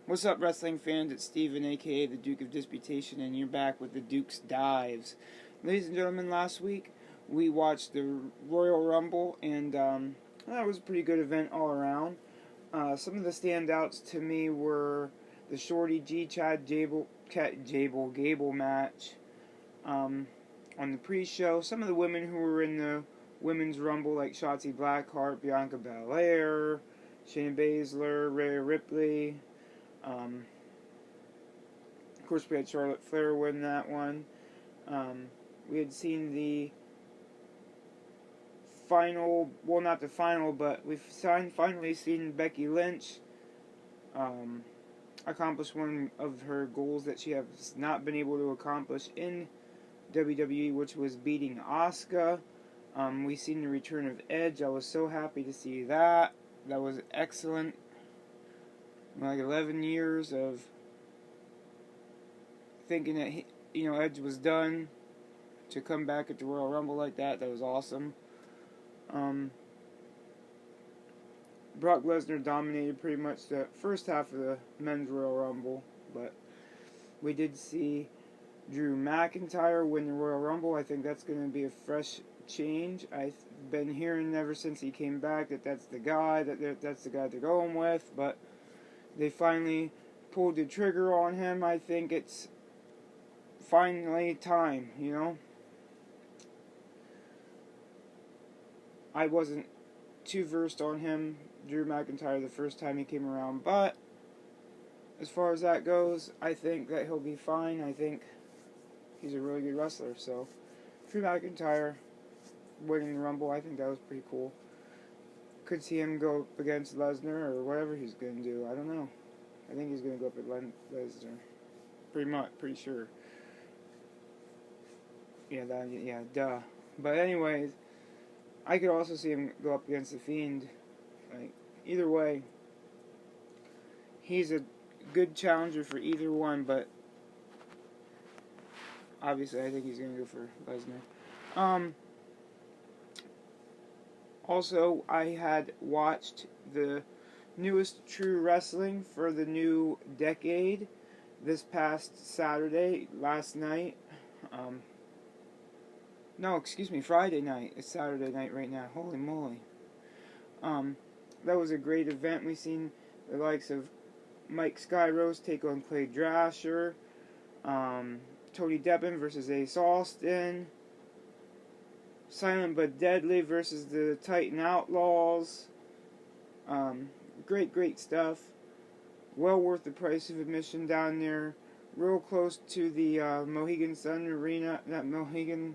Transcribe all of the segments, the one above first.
What's up, wrestling fans? It's Steven, aka the Duke of Disputation, and you're back with the Duke's Dives. Ladies and gentlemen, last week we watched the Royal Rumble, and that was a pretty good event all around. Some of the standouts to me were the Shorty G Chad Gable match on the pre-show. Some of the women who were in the Women's Rumble, like Shotzi Blackheart, Bianca Belair, Shayna Baszler, Rhea Ripley. Of course, we had Charlotte Flair win that one. We had seen the final, well, not the final, but we've finally seen Becky Lynch accomplish one of her goals that she has not been able to accomplish in WWE, which was beating Asuka. We've seen the return of Edge. I was so happy to see that. That was excellent. Like 11 years of thinking that Edge was done, to come back at the Royal Rumble like that was awesome. Brock Lesnar dominated pretty much the first half of the Men's Royal Rumble, but we did see Drew McIntyre win the Royal Rumble. I think that's going to be a fresh change. I've been hearing ever since he came back that that's the guy they're going with, but they finally pulled the trigger on him. I think it's finally time, I wasn't too versed on him, Drew McIntyre, the first time he came around, but as far as that goes, I think that he'll be fine. I think he's a really good wrestler, so Drew McIntyre winning the Rumble, I think that was pretty cool. Could see him go up against Lesnar or whatever he's going to do. I don't know. I think he's going to go up at Lesnar. Pretty sure. Yeah, duh. But anyways, I could also see him go up against The Fiend. Like, either way, he's a good challenger for either one, but obviously I think he's going to go for Lesnar. Also, I had watched the newest True Wrestling for the new decade this past Saturday, last night. Friday night. It's Saturday night right now. Holy moly. That was a great event. We've seen the likes of Mike Skyrose take on Clay Drasher, Tony Deppen versus Ace Austin, Silent but Deadly versus the Titan Outlaws. Great stuff. Well worth the price of admission down there. Real close to the Mohegan Sun Arena, not Mohegan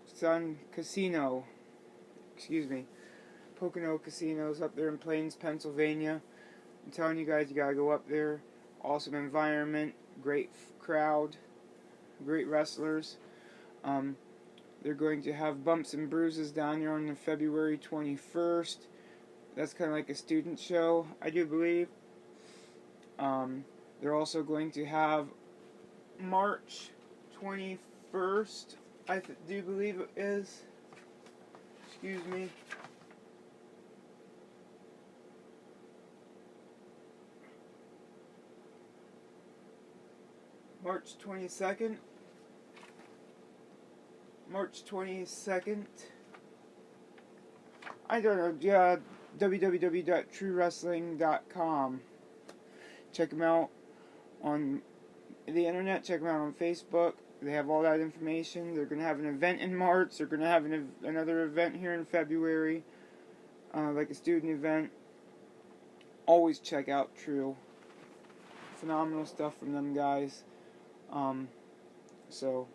Sun Casino. Pocono Casinos up there in Plains, Pennsylvania. I'm telling you guys, you gotta go up there. Awesome environment, great crowd, great wrestlers. They're going to have Bumps and Bruises down there on the February 21st. That's kind of like a student show, I do believe. They're also going to have March 21st, I do believe it is. Excuse me. March 22nd. I don't know. Yeah, www.truewrestling.com. Check them out on the internet. Check them out on Facebook. They have all that information. They're going to have an event in March. They're going to have another event here in February, like a student event. Always check out True. Phenomenal stuff from them guys. So,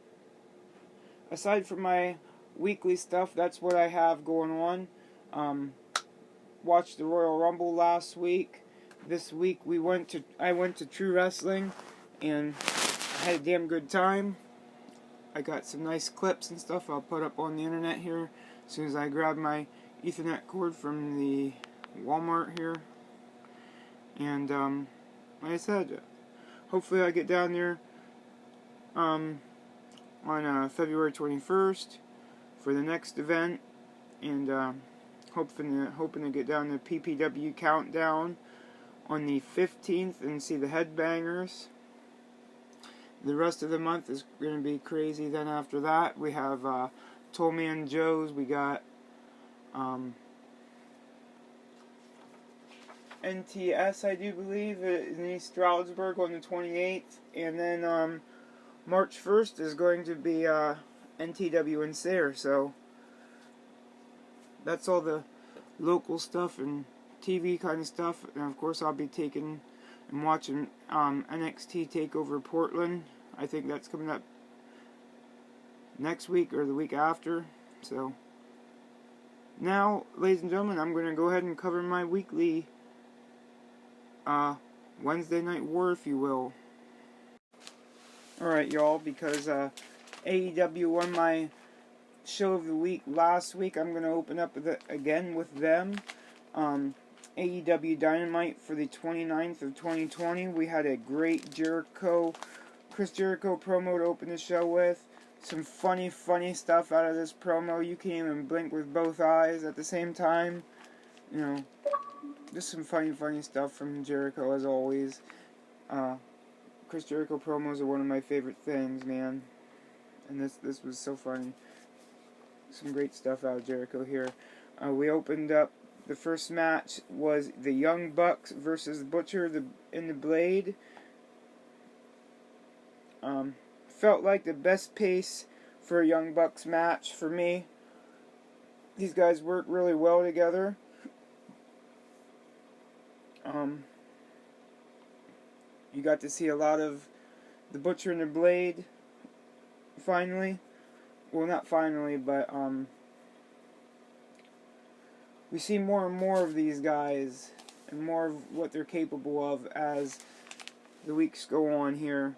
aside from my weekly stuff, that's what I have going on. Watched the Royal Rumble last week. This week I went to True Wrestling, and I had a damn good time. I got some nice clips and stuff I'll put up on the internet here as soon as I grab my Ethernet cord from the Walmart here. And like I said, hopefully I get down there on February 21st for the next event, and hoping to get down the PPW countdown on the 15th and see the Headbangers. The rest of the month is going to be crazy. Then after that, we have Tall Man Joe's. We got NTS, I do believe, in East Stroudsburg on the 28th. And then March 1st is going to be NTW in Sayre. So that's all the local stuff and TV kind of stuff. And of course, I'll be taking and watching NXT TakeOver Portland. I think that's coming up next week or the week after. So now, ladies and gentlemen, I'm going to go ahead and cover my weekly Wednesday Night War, if you will. Alright, y'all, because AEW won my show of the week last week, I'm going to open up again with them. AEW Dynamite for the 29th of 2020. We had a great Chris Jericho promo to open the show with. Some funny stuff out of this promo. You can't even blink with both eyes at the same time. You know, just some funny stuff from Jericho as always. Chris Jericho promos are one of my favorite things, man. And this was so funny. Some great stuff out of Jericho here. We opened up. The first match was the Young Bucks versus Butcher and the Blade. Felt like the best pace for a Young Bucks match for me. These guys work really well together. You got to see a lot of the Butcher and the Blade finally. Well, not finally, but we see more and more of these guys and more of what they're capable of as the weeks go on here.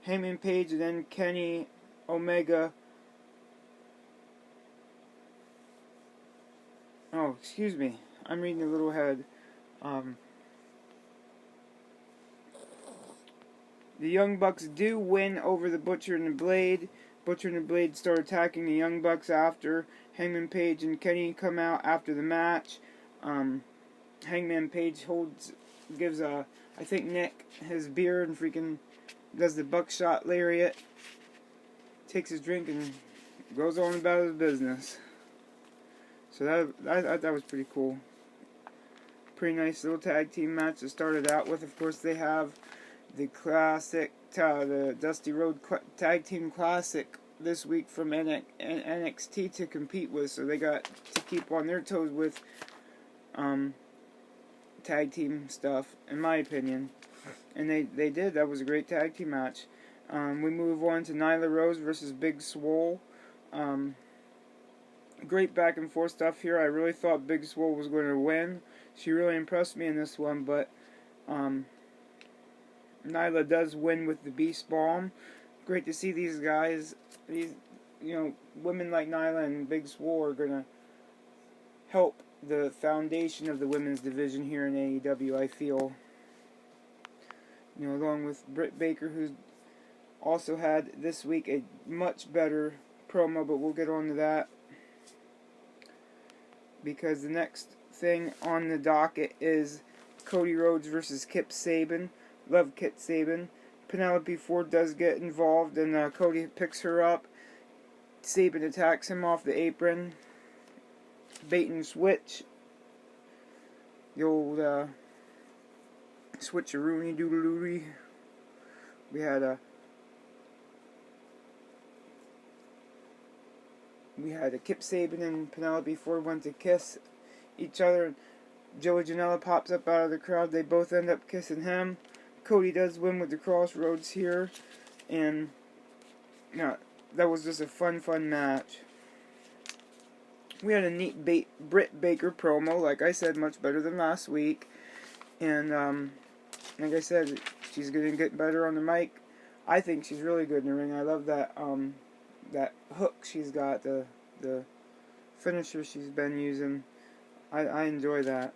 Hangman Page and then Kenny Omega. Oh, excuse me. I'm reading a little ahead. The Young Bucks do win over the Butcher and the Blade. Butcher and the Blade start attacking the Young Bucks after. Hangman Page and Kenny come out after the match. Hangman Page gives I think Nick his beer and freaking does the buckshot lariat. Takes his drink and goes on about his business. So that was pretty cool. Pretty nice little tag team match to start it out with. Of course, they have the classic, the Dusty Road Tag Team Classic this week from NXT to compete with, so they got to keep on their toes with tag team stuff, in my opinion. And they did. That was a great tag team match. We move on to Nyla Rose versus Big Swole. Great back and forth stuff here. I really thought Big Swole was going to win. She really impressed me in this one, but Nyla does win with the Beast Bomb. Great to see these guys. These, women like Nyla and Big Swole are gonna help the foundation of the women's division here in AEW. I feel, along with Britt Baker, who's also had this week a much better promo, but we'll get on to that because the next thing on the docket is Cody Rhodes versus Kip Sabian. Love Kip Sabian. Penelope Ford does get involved, and Cody picks her up. Sabian attacks him off the apron. Bait and switch. The old switcheroony doodalooey. We had a Kip Sabian and Penelope Ford went to kiss each other. Joey Janela pops up out of the crowd. They both end up kissing him. Cody does win with the Crossroads here, and that was just a fun match. We had a neat Britt Baker promo, like I said, much better than last week, and like I said, she's going to get better on the mic. I think she's really good in the ring. I love that that hook she's got, the finisher she's been using. I enjoy that.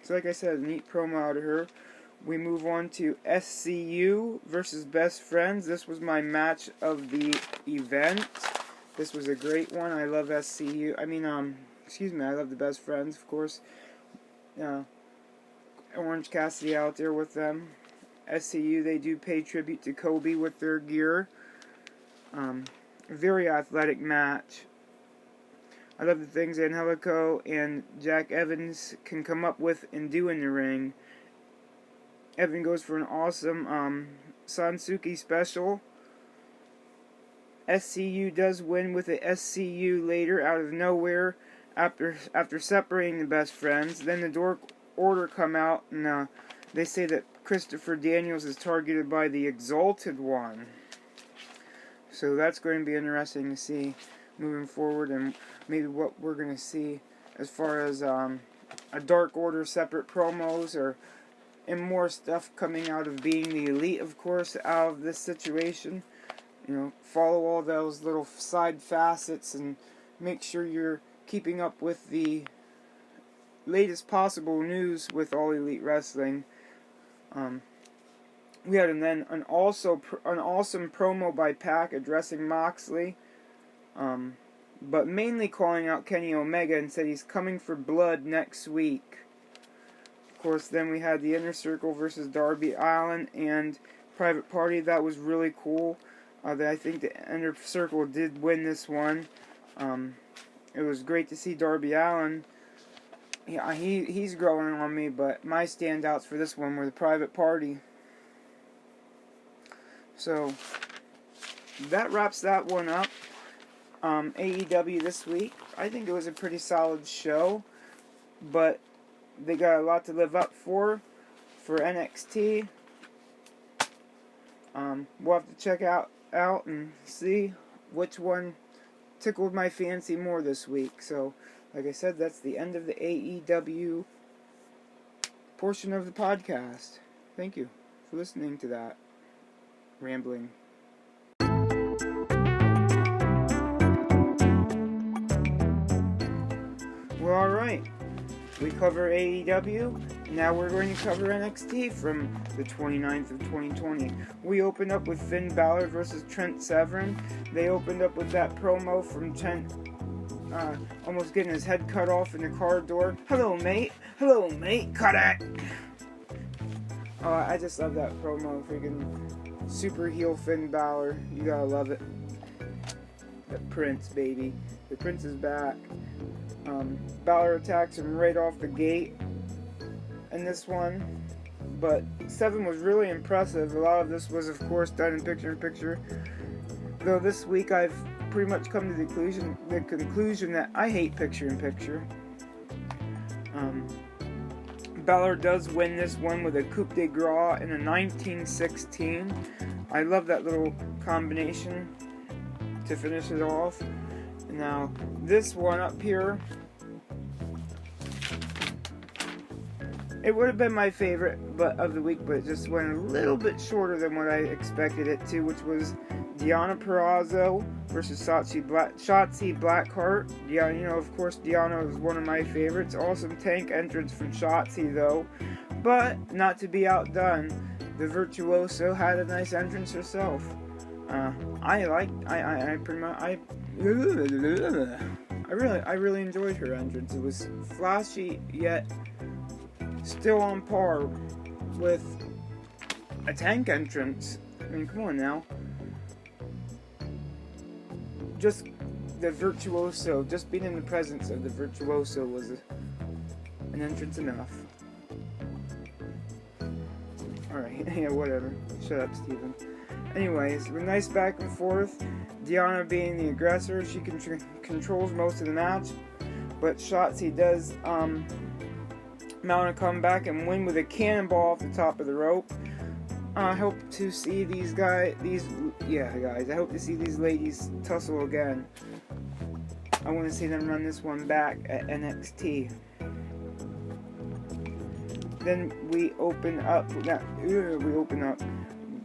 So like I said, a neat promo out of her. We move on to SCU versus Best Friends. This was my match of the event. This was a great one. I love SCU. I love the Best Friends, of course. Orange Cassidy out there with them. SCU, they do pay tribute to Kobe with their gear. Very athletic match. I love the things Angelico and Jack Evans can come up with and do in the ring. Evan goes for an awesome Sansuki special. SCU does win with a SCU later out of nowhere after separating the Best Friends. Then the Dark Order come out and they say that Christopher Daniels is targeted by the Exalted One. So that's going to be interesting to see moving forward, and maybe what we're going to see as far as a Dark Order separate promos and more stuff coming out of being the Elite, of course, out of this situation. Follow all those little side facets and make sure you're keeping up with the latest possible news with All Elite Wrestling. We had an awesome promo by Pac addressing Moxley, but mainly calling out Kenny Omega and said he's coming for blood next week. Of course, then we had the Inner Circle versus Darby Allin and Private Party. That was really cool. I think the Inner Circle did win this one. It was great to see Darby Allin. Yeah, he's growing on me, but my standouts for this one were the Private Party. So that wraps that one up. AEW this week, I think it was a pretty solid show, but they got a lot to live up for NXT. We'll have to check out and see which one tickled my fancy more this week. So, like I said, that's the end of the AEW portion of the podcast. Thank you for listening to that rambling. Well, alright. We cover AEW. Now we're going to cover NXT from the 29th of 2020. We opened up with Finn Balor versus Trent Severin. They opened up with that promo from Trent almost getting his head cut off in the car door. Hello, mate. Hello, mate. Cut it. I just love that promo. Freaking super heel Finn Balor. You gotta love it. The Prince, baby. The Prince is back. Balor attacks him right off the gate in this one, but Seven was really impressive. A lot of this was, of course, done in picture-in-picture. Though this week I've pretty much come to the conclusion that I hate picture-in-picture. Balor does win this one with a coup de grace in a 1916. I love that little combination to finish it off. Now, this one up here, it would have been my favorite of the week, but it just went a little bit shorter than what I expected it to, which was Deonna Purrazzo versus Shotzi Blackheart. Of course, Deonna is one of my favorites. Awesome tank entrance from Shotzi, though. But, not to be outdone, the Virtuoso had a nice entrance herself. I really enjoyed her entrance. It was flashy, yet still on par with a tank entrance. I mean, come on now. Just the Virtuoso, just being in the presence of the Virtuoso was an entrance enough. Alright, yeah, whatever. Shut up, Steven. Anyways, a nice back and forth. Deonna being the aggressor, she controls most of the match, but Shotzi does mount a comeback and win with a cannonball off the top of the rope. I hope to see these guys. I hope to see these ladies tussle again. I want to see them run this one back at NXT. Then we open up.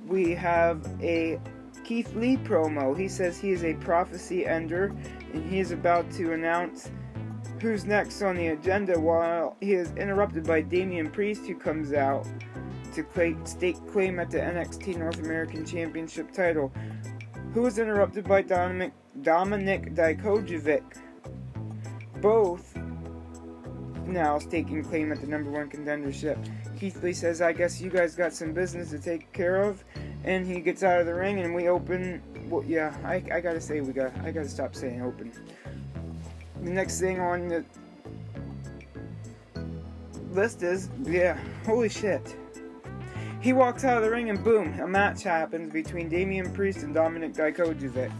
We have a Keith Lee promo. He says he is a prophecy ender, and he is about to announce who's next on the agenda, while he is interrupted by Damian Priest, who comes out to stake claim at the NXT North American Championship title, who is interrupted by Dominik Dijakovic. both now staking claim at the #1 contendership. Keith Lee says, I guess you guys got some business to take care of, and he gets out of the ring and we open. Well, yeah, I gotta say I gotta stop saying open. The next thing on the list is, yeah, holy shit. He walks out of the ring and boom, a match happens between Damian Priest and Dominik Dijakovic.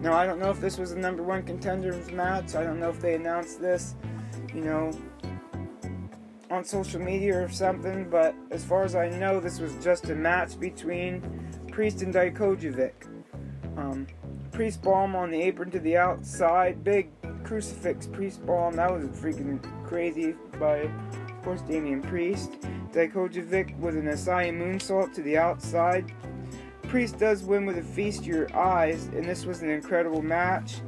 Now, I don't know if this was a #1 contenders match. I don't know if they announced this, on social media or something, but as far as I know, this was just a match between Priest and Dijakovic. Priest bomb on the apron to the outside, big crucifix Priest bomb. That was freaking crazy by, of course, Damian Priest. Dijakovic with an Asai moonsault to the outside. Priest does win with a Feast Your Eyes, and this was an incredible match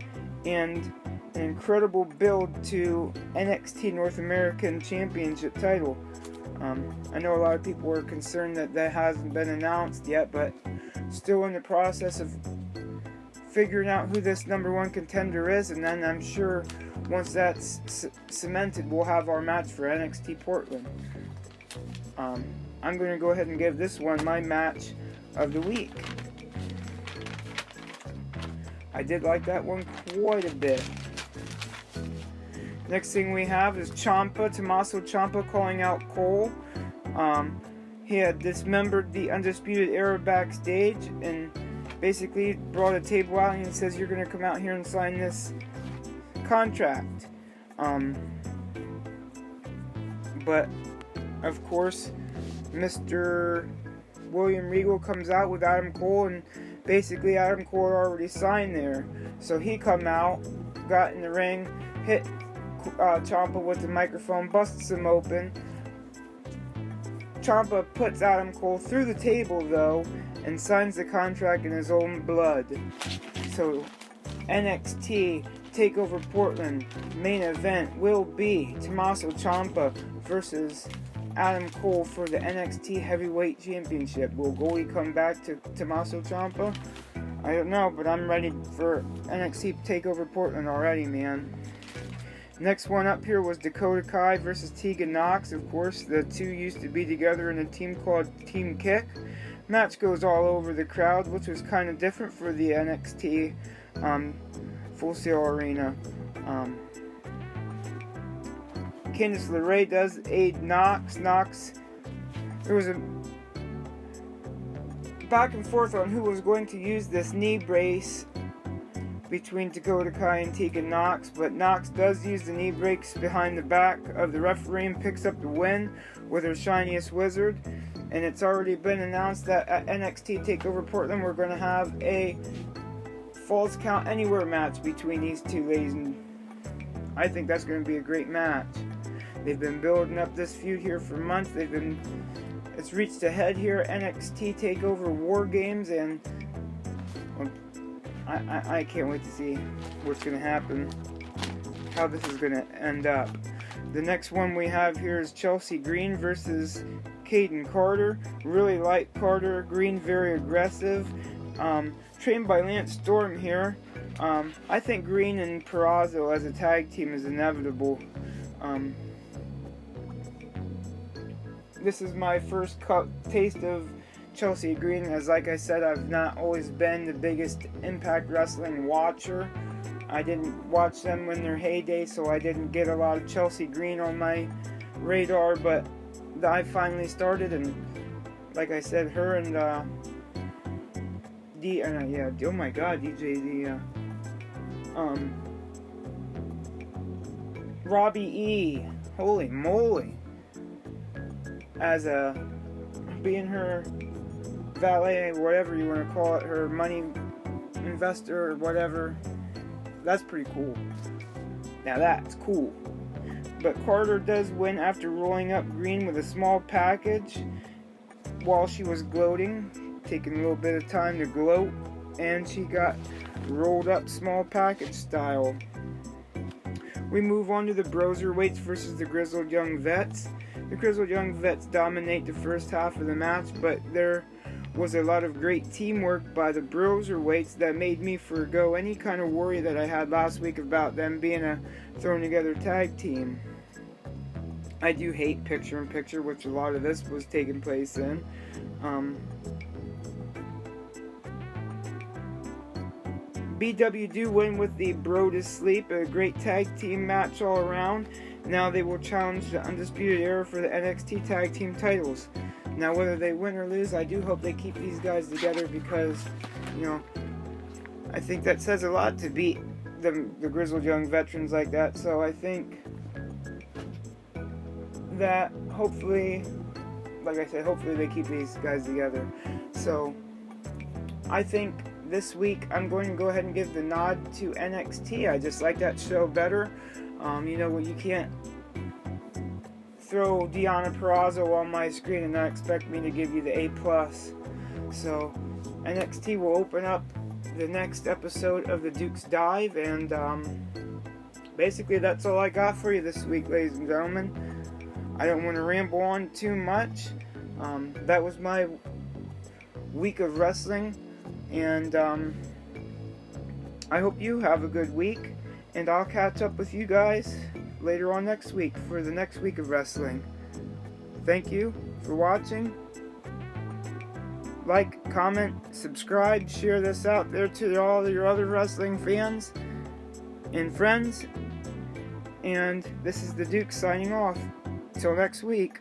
and an incredible build to NXT North American Championship title. I know a lot of people were concerned that hasn't been announced yet, but still in the process of figuring out who this #1 contender is, and then I'm sure once that's cemented, we'll have our match for NXT Portland. I'm going to go ahead and give this one my match of the week. I did like that one quite a bit. Next thing we have is Tommaso Ciampa calling out Cole. He had dismembered the Undisputed Era backstage and basically brought a table out and he says, you're going to come out here and sign this contract. But of course, Mr. William Regal comes out with Adam Cole, and basically Adam Cole already signed there. So he come out, got in the ring, hit Ciampa with the microphone, busts him open. Ciampa puts Adam Cole through the table though, and signs the contract in his own blood. So NXT TakeOver Portland main event will be Tommaso Ciampa versus Adam Cole for the NXT Heavyweight Championship. Will Goldie come back to Tommaso Ciampa? I don't know, but I'm ready for NXT TakeOver Portland already, man. Next one up here was Dakota Kai versus Tegan Nox. Of course, the two used to be together in a team called Team Kick. Match goes all over the crowd, which was kind of different for the NXT Full Sail Arena. Candice LeRae does aid Nox. There was a back and forth on who was going to use this knee brace between Dakota Kai and Tegan Nox, but Nox does use the knee brace behind the back of the referee and picks up the win with her shiniest wizard. And it's already been announced that at NXT TakeOver Portland we're going to have a Falls Count Anywhere match between these two ladies, and I think that's going to be a great match. They've been building up this feud here for months. It's reached a head here at NXT TakeOver War Games, and I can't wait to see what's going to happen, how this is going to end up. The next one we have here is Chelsea Green versus Caden Carter. Really like Carter. Green very aggressive. Trained by Lance Storm here. I think Green and Purrazzo as a tag team is inevitable. This is my first taste of Chelsea Green, as like I said, I've not always been the biggest Impact Wrestling watcher. I didn't watch them in their heyday, so I didn't get a lot of Chelsea Green on my radar, but I finally started, and like I said, her and oh my god, Robbie E, holy moly, as being her valet, whatever you want to call it, her money investor or whatever. That's pretty cool. Now that's cool. But Carter does win after rolling up Green with a small package while she was gloating, taking a little bit of time to gloat, and she got rolled up small package style. We move on to the Broserweights versus the Grizzled Young Vets. The Grizzled Young Vets dominate the first half of the match, but there was a lot of great teamwork by the Broserweights that made me forgo any kind of worry that I had last week about them being a thrown together tag team. I do hate picture-in-picture, which a lot of this was taking place in. BW do win with the Bro to Sleep, a great tag team match all around. Now they will challenge the Undisputed Era for the NXT tag team titles. Now whether they win or lose, I do hope they keep these guys together because, you know, I think that says a lot to beat the grizzled young veterans like that. So I think that hopefully, like I said, hopefully they keep these guys together. So I think this week I'm going to go ahead and give the nod to NXT. I just like that show better. You know, you can't throw Deonna Purrazzo on my screen and not expect me to give you the A+. So NXT will open up the next episode of the Duke's Dive, and basically that's all I got for you this week, ladies and gentlemen. I don't want to ramble on too much. That was my week of wrestling, and I hope you have a good week, and I'll catch up with you guys later on next week for the next week of wrestling. Thank you for watching. Like, comment, subscribe, share this out there to all your other wrestling fans and friends. And this is the Duke signing off. Till next week.